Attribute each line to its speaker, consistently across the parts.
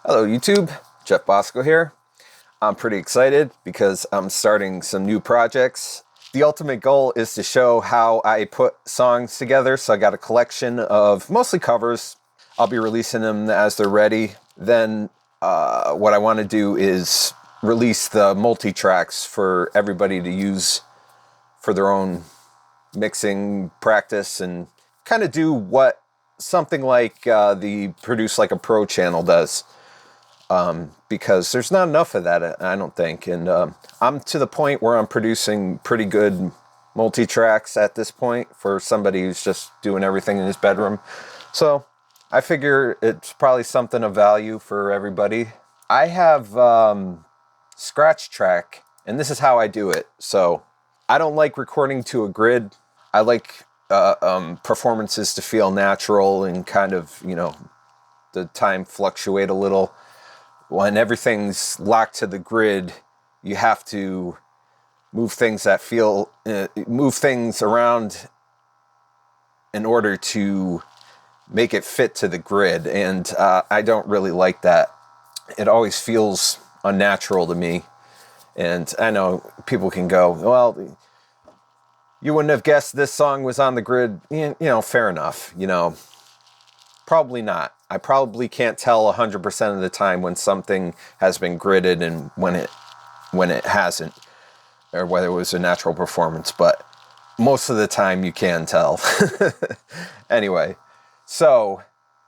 Speaker 1: Hello YouTube, Jeff Bosco here. I'm pretty excited because I'm starting some new projects. The ultimate goal is to show how I put songs together, so I got a collection of mostly covers. I'll be releasing them as they're ready. Then what I want to do is release the multi-tracks for everybody to use for their own mixing practice and kind of do what something like the Produce Like a Pro channel does. Because there's not enough of that, I don't think. And I'm to the point where I'm producing pretty good multi-tracks at this point for somebody who's just doing everything in his bedroom. So I figure it's probably something of value for everybody. I have Scratch Track, and this is how I do it. So I don't like recording to a grid. I like performances to feel natural and kind of, the time fluctuate a little. When everything's locked to the grid, you have to move things around in order to make it fit to the grid. And I don't really like that. It always feels unnatural to me. And I know people can go, well, you wouldn't have guessed this song was on the grid. Fair enough. Probably not. I probably can't tell 100% of the time when something has been gridded and when it hasn't, or whether it was a natural performance, but most of the time you can tell. Anyway, so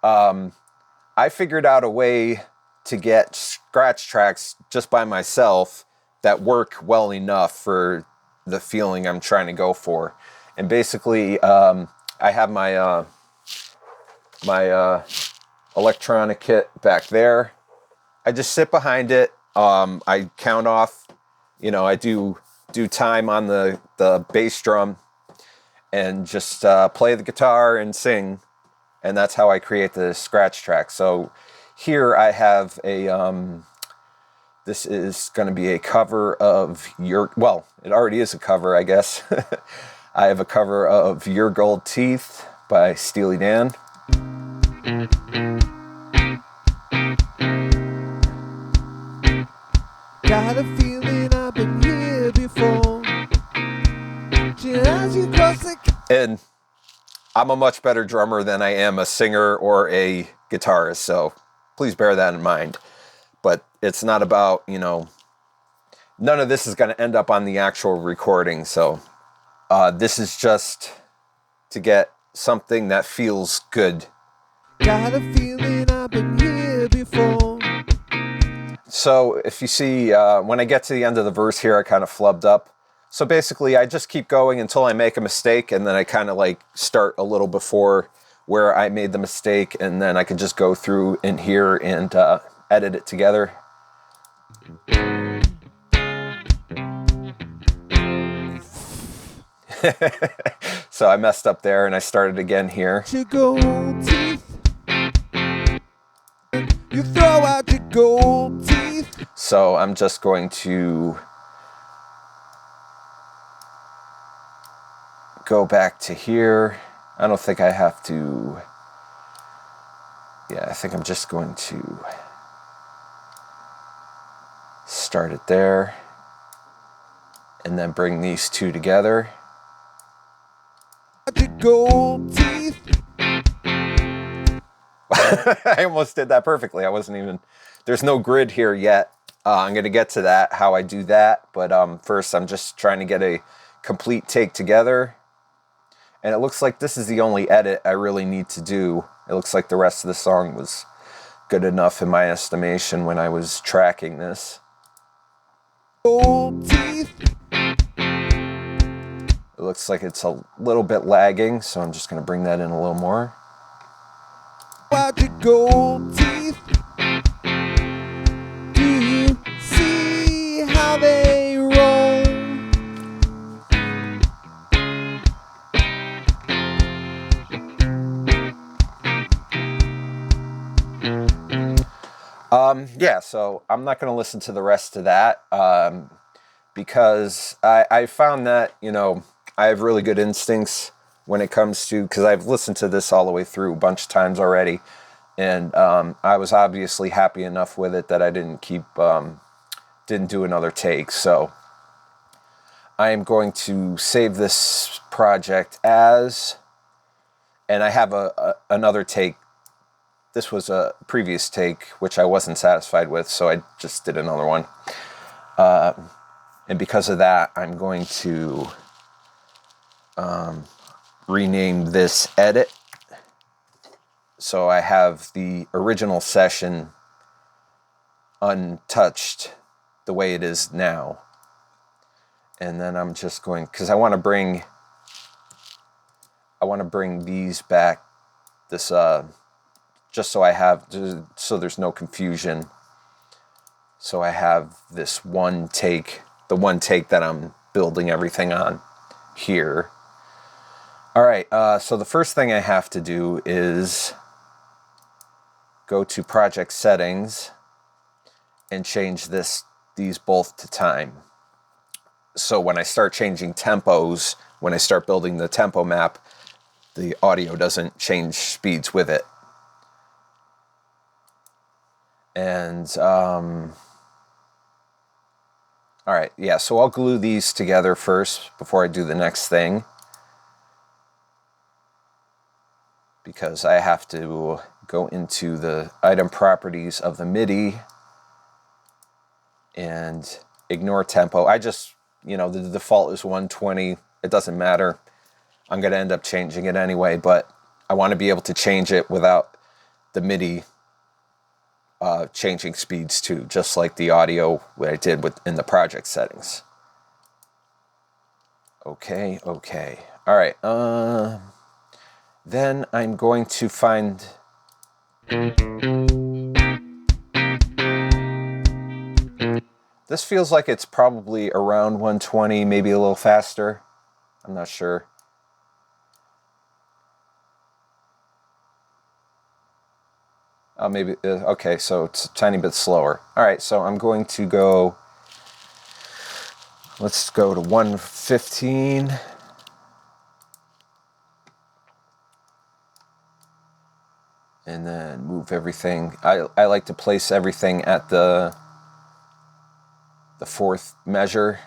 Speaker 1: I figured out a way to get scratch tracks just by myself that work well enough for the feeling I'm trying to go for. And basically, I have my electronic kit back there. I just sit behind it. I count off, I do time on the bass drum and just play the guitar and sing. And that's how I create the scratch track. So here I have this is going to be a cover of it already is a cover, I guess. I have a cover of Your Gold Teeth by Steely Dan.
Speaker 2: Got a feeling I've been here before.
Speaker 1: And I'm a much better drummer than I am a singer or a guitarist, so please bear that in mind. But it's not about, none of this is going to end up on the actual recording, so this is just to get something that feels good.
Speaker 2: Got a feeling I've been here before.
Speaker 1: So if you see, when I get to the end of the verse here, I kind of flubbed up. So basically, I just keep going until I make a mistake, and then I kind of start a little before where I made the mistake, and then I can just go through in here and edit it together. So I messed up there, and I started again here.
Speaker 2: Your gold teeth. You throw out your gold teeth.
Speaker 1: So I'm just going to go back to here. I don't think I have to. Yeah, I think I'm just going to start it there and then bring these two together.
Speaker 2: Your gold teeth.
Speaker 1: I almost did that perfectly. There's no grid here yet. I'm going to get to that, how I do that. But first, I'm just trying to get a complete take together. And it looks like this is the only edit I really need to do. It looks like the rest of the song was good enough in my estimation when I was tracking this.
Speaker 2: Gold teeth.
Speaker 1: It looks like it's a little bit lagging, so I'm just going to bring that in a little more.
Speaker 2: Out your gold teeth. Do you see how they roll?
Speaker 1: Yeah, so I'm not going to listen to the rest of that because I found that, I have really good instincts when it comes to, because I've listened to this all the way through a bunch of times already. And I was obviously happy enough with it that I didn't do another take. So I am going to save this project as, and I have another take. This was a previous take, which I wasn't satisfied with, so I just did another one. And because of that, I'm going to rename this edit. So I have the original session untouched the way it is now. And then I'm just going, because I want to bring these back, this, just so there's no confusion. So I have this one take, the one take that I'm building everything on here. All right, so the first thing I have to do is go to project settings and change these both to time. So when I start changing tempos, when I start building the tempo map, the audio doesn't change speeds with it. And, all right, yeah, so I'll glue these together first before I do the next thing, because I have to go into the item properties of the MIDI and ignore tempo. I just, the default is 120. It doesn't matter. I'm going to end up changing it anyway, but I want to be able to change it without the MIDI changing speeds too, just like the audio that I did in the project settings. Okay. All right. Then I'm going to find... This feels like it's probably around 120, maybe a little faster. I'm not sure. Maybe, okay, so it's a tiny bit slower. All right, so I'm going to go, let's go to 115. And then move everything. I like to place everything at the fourth measure,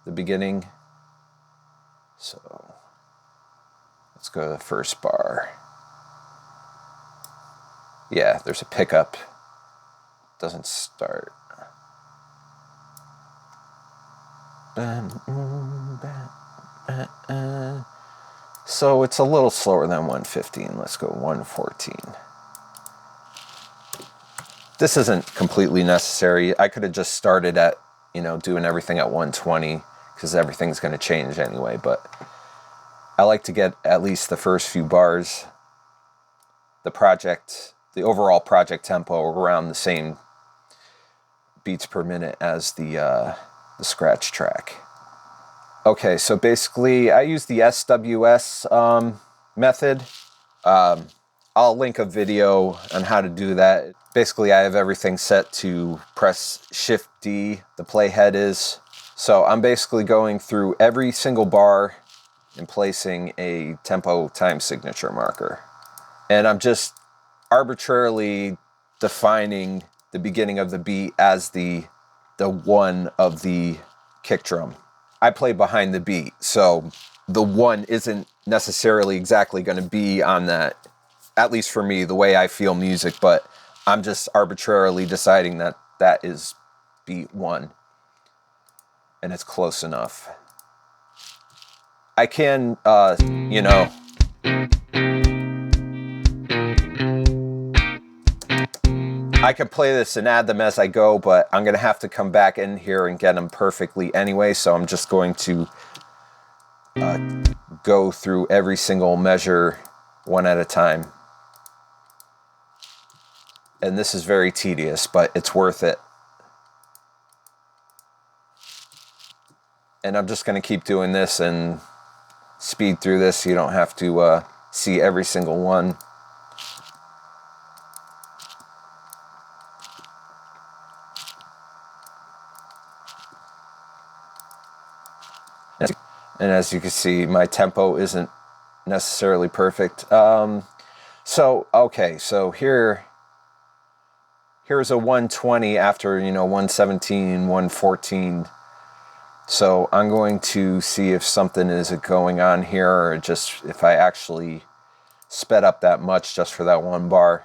Speaker 1: the beginning. So let's go to the first bar. Yeah, there's a pickup. Doesn't start. So it's a little slower than 115. Let's go 114. This isn't completely necessary. I could have just started at, doing everything at 120, because everything's going to change anyway, but I like to get at least the first few bars, the overall project tempo around the same beats per minute as the scratch track. Okay, so basically I use the SWS method. I'll link a video on how to do that. Basically, I have everything set to press Shift D, the playhead is. So I'm basically going through every single bar and placing a tempo time signature marker. And I'm just arbitrarily defining the beginning of the beat as the one of the kick drum. I play behind the beat, so the one isn't necessarily exactly going to be on that, at least for me, the way I feel music, but I'm just arbitrarily deciding that that is beat one, and it's close enough. I can, I can play this and add them as I go, but I'm going to have to come back in here and get them perfectly anyway, so I'm just going to go through every single measure one at a time. And this is very tedious, but it's worth it. And I'm just going to keep doing this and speed through this so you don't have to see every single one. And as you can see, my tempo isn't necessarily perfect. So here here's a 120 after, 117, 114. So I'm going to see if something is going on here, or just if I actually sped up that much just for that one bar.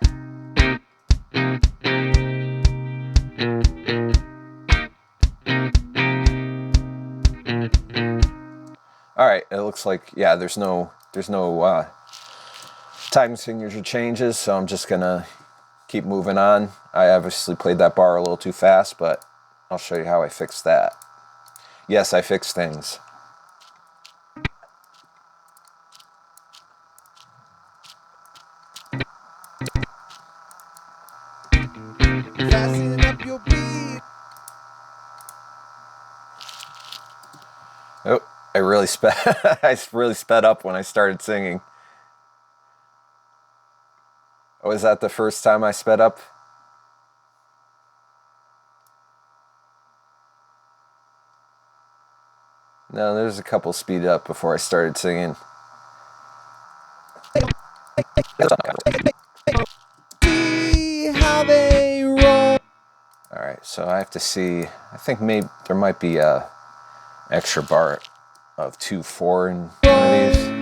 Speaker 1: All right, it looks like, yeah, there's no time signature changes, so I'm just gonna keep moving on. I obviously played that bar a little too fast, but I'll show you how I fixed that. Yes, I fixed things.
Speaker 2: Fasten up your beat.
Speaker 1: Oh, I really sped up when I started singing. Oh, is that the first time I sped up? No, there's a couple speed up before I started singing.
Speaker 2: See how they roll.
Speaker 1: All right, so I have to see. I think maybe there might be a extra bar of 2/4 in one of these.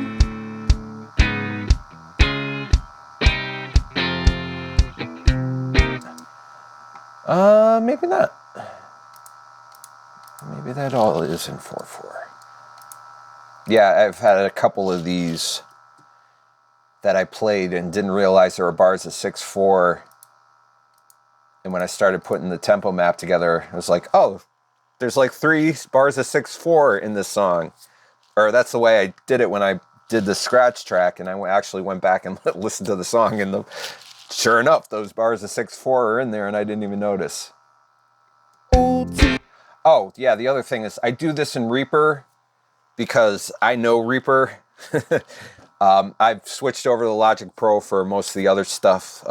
Speaker 1: Maybe not. Maybe that all is in 4/4. Yeah, I've had a couple of these that I played and didn't realize there were bars of 6/4. And when I started putting the tempo map together, I was like, oh, there's like 3 bars of 6/4 in this song. Or that's the way I did it when I did the scratch track, and I actually went back and listened to the song, and sure enough, those bars of 6/4 are in there, and I didn't even notice. Oh, yeah, the other thing is I do this in Reaper because I know Reaper. I've switched over to Logic Pro for most of the other stuff,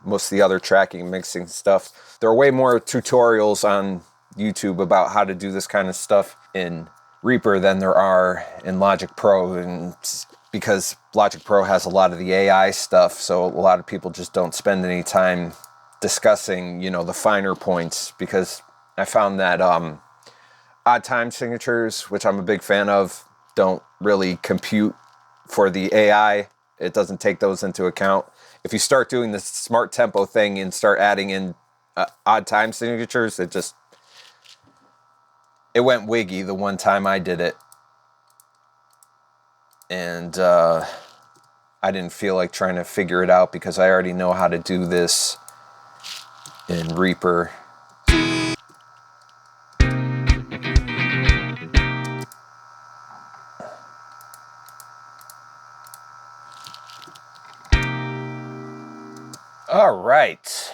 Speaker 1: most of the other tracking and mixing stuff. There are way more tutorials on YouTube about how to do this kind of stuff in Reaper than there are in Logic Pro, and because Logic Pro has a lot of the AI stuff, so a lot of people just don't spend any time discussing, the finer points, because I found that odd time signatures, which I'm a big fan of, don't really compute for the AI. It doesn't take those into account. If you start doing the smart tempo thing and start adding in odd time signatures, it went wiggy the one time I did it. And I didn't feel like trying to figure it out because I already know how to do this in Reaper. All right.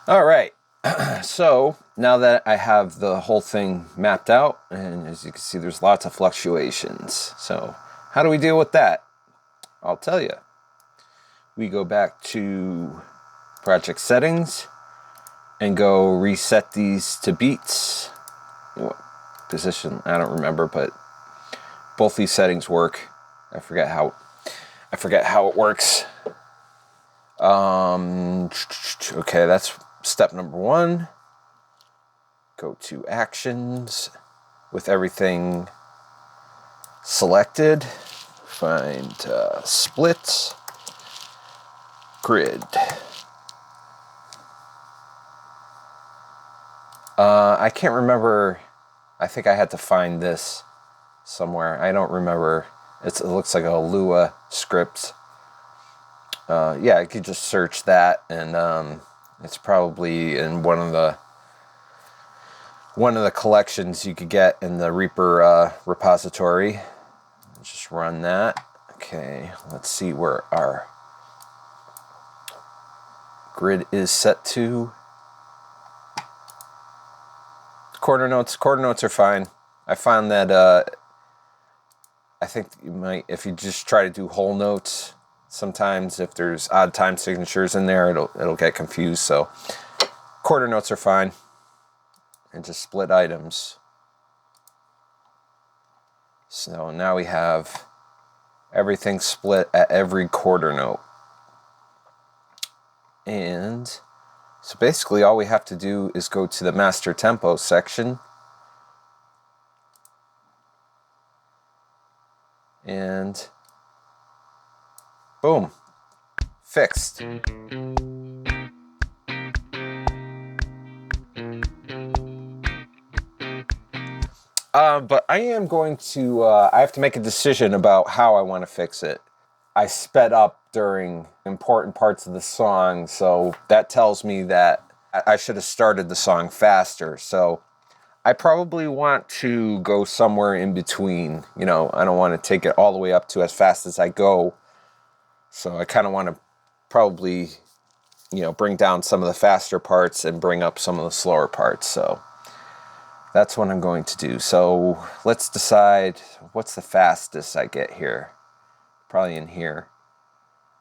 Speaker 1: All right. So now that I have the whole thing mapped out, and as you can see, there's lots of fluctuations. So how do we deal with that? I'll tell you. We go back to project settings and go reset these to beats. What position? I don't remember, but both these settings work. I forget how it works. Okay, that's step number 1. Go to actions with everything selected. Find split. Grid. I can't remember. I think I had to find this somewhere. I don't remember. It looks like a Lua script. Yeah, you could just search that, and it's probably in one of the collections you could get in the Reaper repository. Just run that. Okay, let's see where our grid is set to. Quarter notes are fine. I found that I think you might, if you just try to do whole notes, sometimes if there's odd time signatures in there, it'll get confused. So quarter notes are fine, and just split items. So now we have everything split at every quarter note. And so basically all we have to do is go to the master tempo section and boom, fixed. But I am going to, I have to make a decision about how I want to fix it. I sped up during important parts of the song, so that tells me that I should have started the song faster. So I probably want to go somewhere in between. You know, I don't want to take it all the way up to as fast as I go. So I kind of want to probably, you know, bring down some of the faster parts and bring up some of the slower parts. So that's what I'm going to do. So let's decide what's the fastest I get here. Probably in here.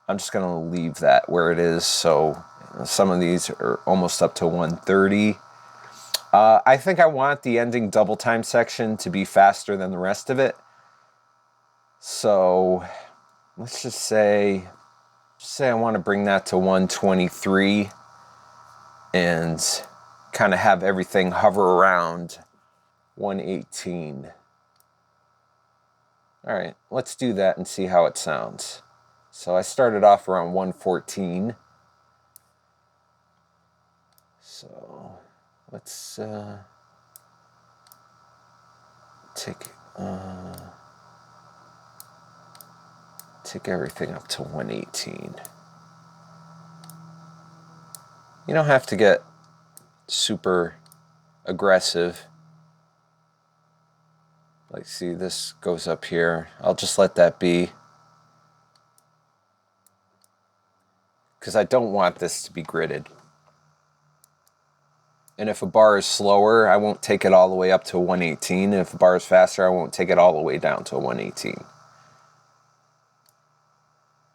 Speaker 1: I'm just going to leave that where it is. So some of these are almost up to 130. I think I want the ending double time section to be faster than the rest of it. So let's just say I want to bring that to 123 and kind of have everything hover around 118. All right, let's do that and see how it sounds. So I started off around 114. So let's take everything up to 118. You don't have to get super aggressive. Like, see, this goes up here. I'll just let that be. Because I don't want this to be gridded. And if a bar is slower, I won't take it all the way up to 118. If a bar is faster, I won't take it all the way down to 118.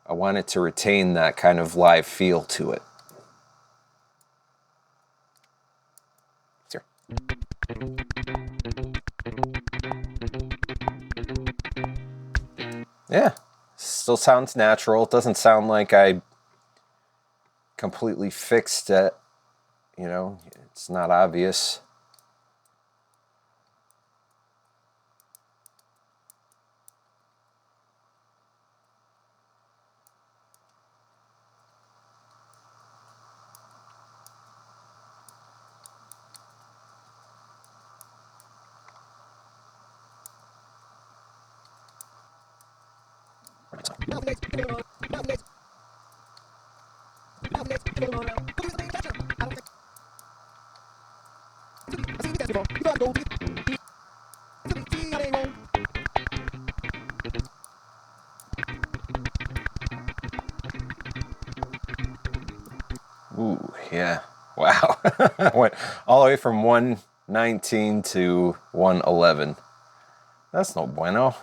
Speaker 1: I want it to retain that kind of live feel to it. Sure. Yeah, still sounds natural. It doesn't sound like I completely fixed it. You know, it's not obvious. Ooh, yeah. Wow. I went all the way from 119 to 111. That's no bueno.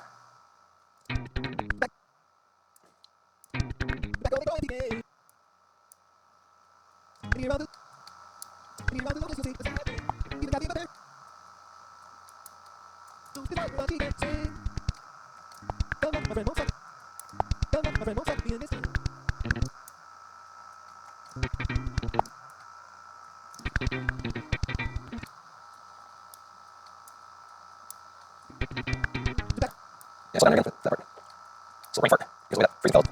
Speaker 1: Yeah, so I'm going to that part. So brain fart. Because we got freezing cold.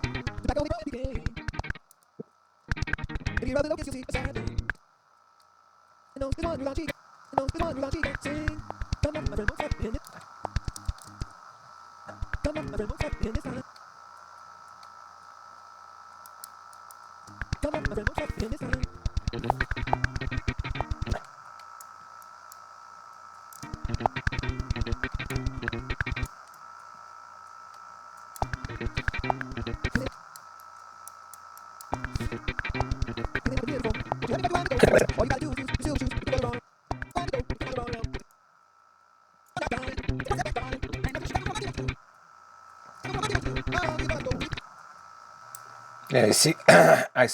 Speaker 1: Yeah, you see, I I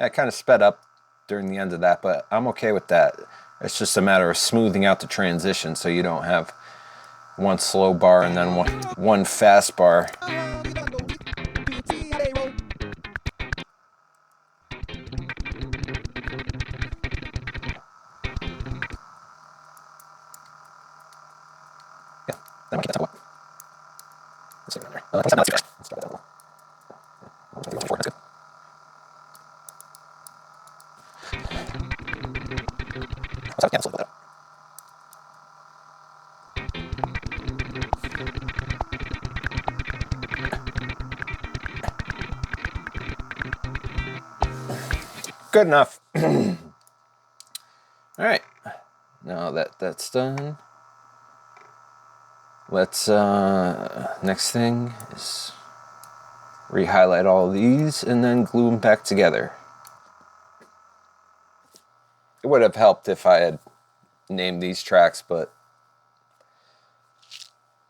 Speaker 1: kind of sped up during the end of that, but I'm okay with that. It's just a matter of smoothing out the transition so you don't have one slow bar and then one fast bar. Yeah, that might get that one. Let's see there. Let's start that a little. That's good. Yeah, let's look at that. Good enough. All right. Now that's done, let's next thing is re-highlight all of these and then glue them back together. It would have helped if I had named these tracks, but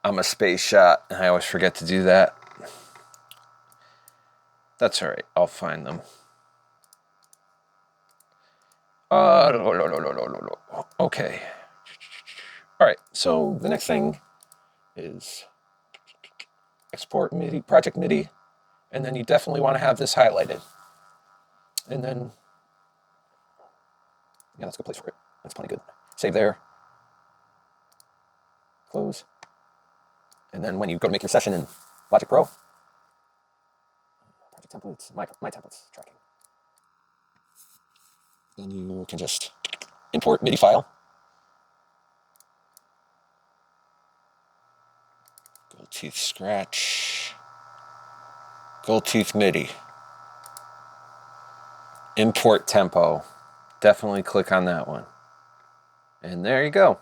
Speaker 1: I'm a space shot and I always forget to do that. That's all right. I'll find them. Okay. All right. So the next thing is export MIDI, project MIDI, and then you definitely want to have this highlighted. And then, yeah, that's a good place for it. That's plenty good. Save there. Close. And then when you go to make your session in Logic Pro, project templates, my templates tracking. Then you can just import MIDI file. Gold Tooth Scratch. Gold Tooth MIDI. Import tempo. Definitely click on that one. And there you go.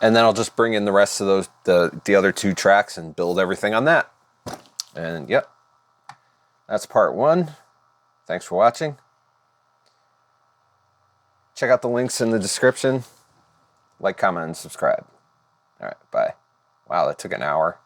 Speaker 1: And then I'll just bring in the rest of those, the other two tracks and build everything on that. And yep, that's part one. Thanks for watching. Check out the links in the description. Like, comment, and subscribe. All right, bye. Wow, that took an hour.